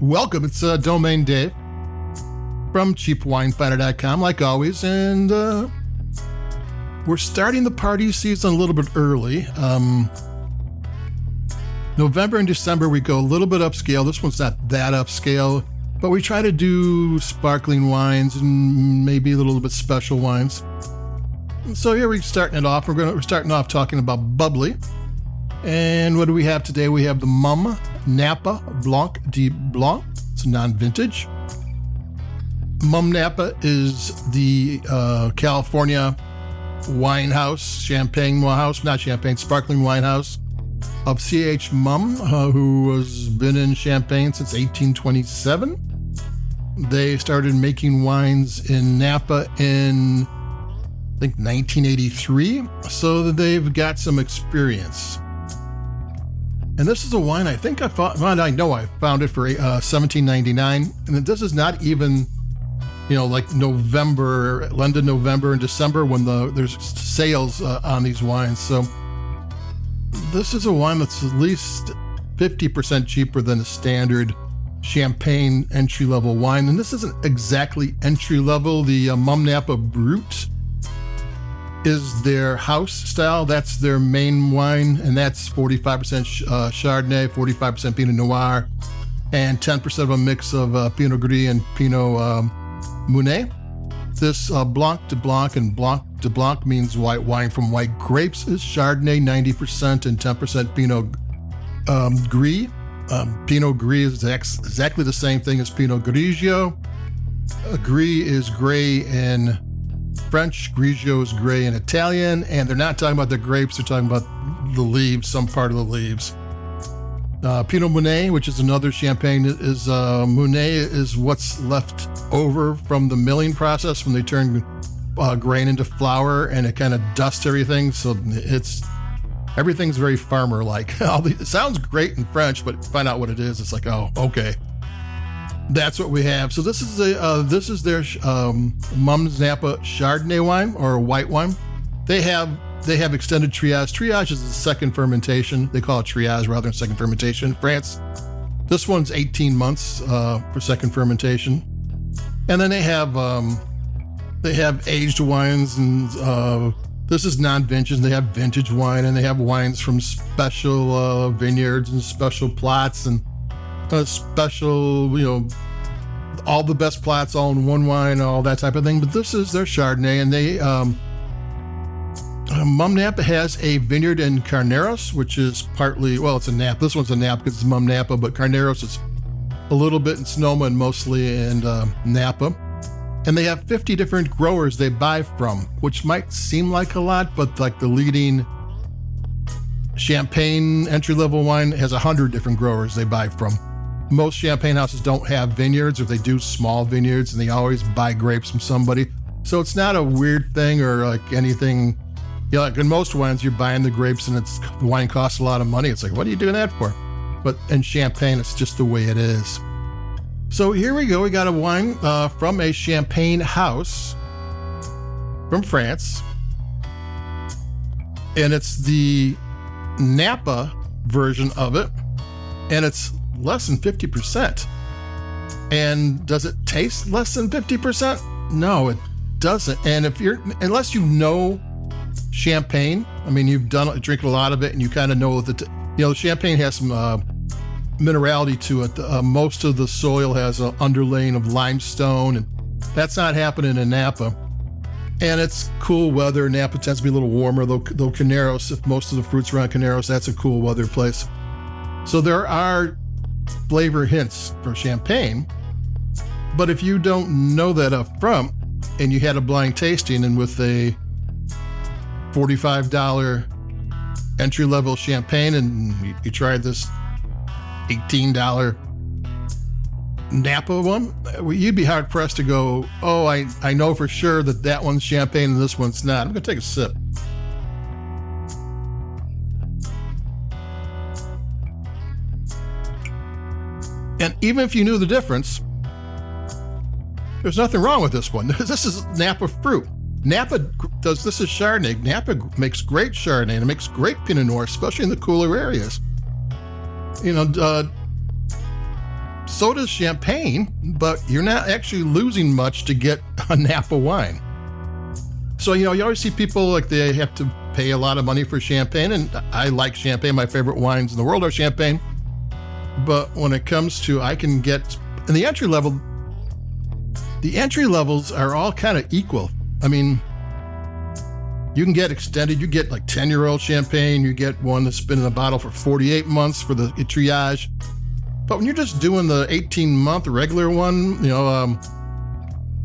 Welcome, it's Domain Dave from CheapWineFinder.com, like always, and we're starting the party season a little bit early. November and December, we go a little bit upscale. This one's not that upscale, but we try to do sparkling wines and maybe a little bit special wines. So here we're starting it off. We're starting off talking about Bubbly. And what do we have today? We have the Mumm Napa Blanc de Blanc. It's non-vintage. Mumm Napa is the California wine house, sparkling wine house of H Mumm, who has been in Champagne since 1827. They started making wines in Napa in, I think, 1983, so they've got some experience. And this is a wine I think I found it for $17.99, and this is not even, like November, London, November and December when there's sales on these wines. So this is a wine that's at least 50% cheaper than a standard Champagne entry-level wine. And this isn't exactly entry-level. The Mumm Napa Brut is their house style. That's their main wine, and that's 45% Chardonnay, 45% Pinot Noir, and 10% of a mix of Pinot Gris and Pinot Meunier. This Blanc de Blanc, and Blanc de Blanc means white wine from white grapes, is Chardonnay 90% and 10% Pinot Gris. Pinot Gris is exactly the same thing as Pinot Grigio. Gris is gray in French, Grigio is gray in Italian, and they're not talking about the grapes, they're talking about the leaves, some part of the leaves. Pinot Meunier, which is another Champagne, is Meunier is what's left over from the milling process when they turn grain into flour, and it kind of dusts everything, so everything's very farmer-like. It sounds great in French, but find out what it is, it's like, oh, okay. That's what we have. So this is their Mumm Napa Chardonnay wine, or white wine. They have extended triage. Triage is the second fermentation. They call it triage rather than second fermentation in France. This one's 18 months for second fermentation. And then they have aged wines, and this is non-vintage. They have vintage wine, and they have wines from special vineyards and special plots, and special, all the best plots all in one wine, all that type of thing. But this is their Chardonnay, and they Mumm Napa has a vineyard in Carneros, which is partly, it's a Napa. This one's a Napa because it's Mumm Napa, but Carneros is a little bit in Sonoma and mostly in Napa. And they have 50 different growers they buy from, which might seem like a lot, but like the leading Champagne entry-level wine has 100 different growers they buy from. Most Champagne houses don't have vineyards, or if they do, small vineyards, and they always buy grapes from somebody. So it's not a weird thing or like anything. Like in most wines, you're buying the grapes and the wine costs a lot of money. It's like, what are you doing that for? But in Champagne, it's just the way it is. So here we go. We got a wine from a Champagne house from France. And it's the Napa version of it. And it's less than 50%. And does it taste less than 50%? No, it doesn't. And unless you know Champagne, you've drinking a lot of it, and you kind of know that, Champagne has some minerality to it. Most of the soil has an underlaying of limestone, and that's not happening in Napa. And it's cool weather. Napa tends to be a little warmer, though Carneros, if most of the fruits around Carneros, that's a cool weather place. So there are flavor hints for Champagne, but if you don't know that up front, and you had a blind tasting, and with a $45 entry-level Champagne, and you tried this $18 Napa one, you'd be hard-pressed to go, oh, I know for sure that one's Champagne and this one's not. I'm going to take a sip. And even if you knew the difference, there's nothing wrong with this one. This is Napa fruit. This is Chardonnay. Napa makes great Chardonnay, and it makes great Pinot Noir, especially in the cooler areas. so does champagne, but you're not actually losing much to get a Napa wine. So, you always see people like they have to pay a lot of money for champagne, and I like champagne. My favorite wines in the world are champagne. But when it comes to, I can get, in the entry levels are all kind of equal. I mean, you can get extended, you get like 10-year-old champagne, you get one that's been in a bottle for 48 months for the triage. But when you're just doing the 18-month regular one,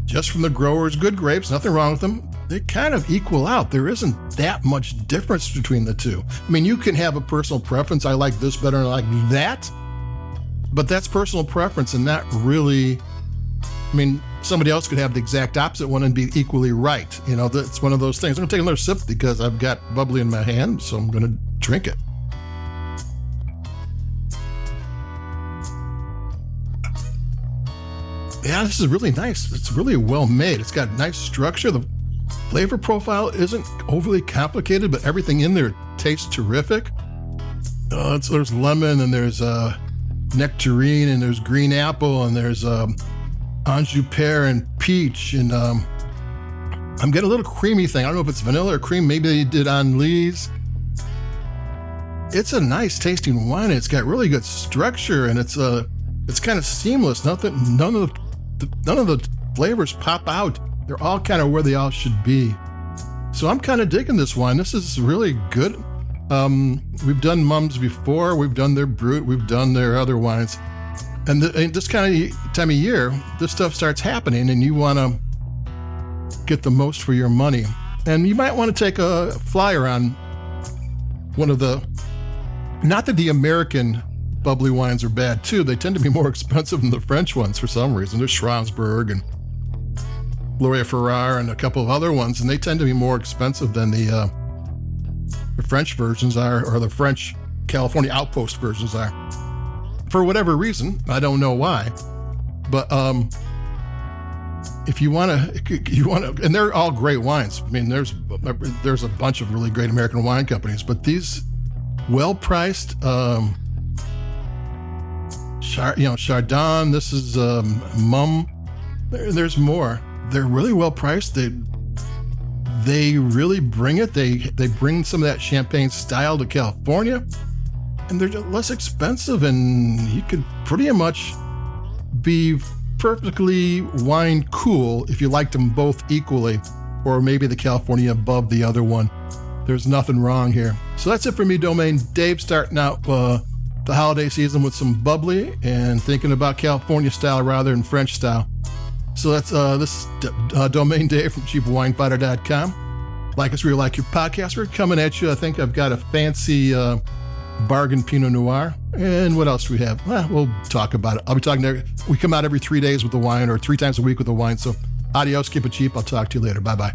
just from the growers, good grapes, nothing wrong with them, they kind of equal out. There isn't that much difference between the two. I mean, you can have a personal preference. I like this better and I like that. But that's personal preference and not really, somebody else could have the exact opposite one and be equally right. That's one of those things. I'm going to take another sip because I've got Bubbly in my hand, so I'm going to drink it. Yeah, this is really nice. It's really well made. It's got nice structure. The flavor profile isn't overly complicated, but everything in there tastes terrific. There's lemon and there's nectarine and there's green apple and there's Anjou pear and peach, and I'm getting a little creamy thing. I don't know if it's vanilla or cream. Maybe they did Anlis. It's a nice tasting wine. It's got really good structure, and it's kind of seamless. None of the flavors pop out. They're all kind of where they all should be. So I'm kind of digging this wine. This is really good. We've done Mumms before. We've done their Brut. We've done their other wines. And this kind of time of year, this stuff starts happening, and you want to get the most for your money. And you might want to take a flyer on one of the, not that the American bubbly wines are bad too. They tend to be more expensive than the French ones for some reason. There's Schransberg and Gloria Ferrar and a couple of other ones, and they tend to be more expensive than the French versions are, or the French California outpost versions are. For whatever reason, I don't know why, but if you want to, and they're all great wines. I mean, there's a bunch of really great American wine companies, but these well-priced, Chardonnay. This is Mumm. There's more. They're really well-priced. They really bring it. They bring some of that champagne style to California. And they're just less expensive, and you could pretty much be perfectly wine cool if you liked them both equally, or maybe the California above the other one. There's nothing wrong here. So that's it for me, Domain Dave, starting out the holiday season with some Bubbly and thinking about California style rather than French style. So that's this Domain Dave from cheapwinefighter.com. Like us where you like your podcast. We're coming at you. I think I've got a fancy bargain Pinot Noir. And what else do we have? Well, we'll talk about it. I'll be talking there. We come out every 3 days with the wine, or 3 times a week with the wine. So adios, keep it cheap. I'll talk to you later. Bye-bye.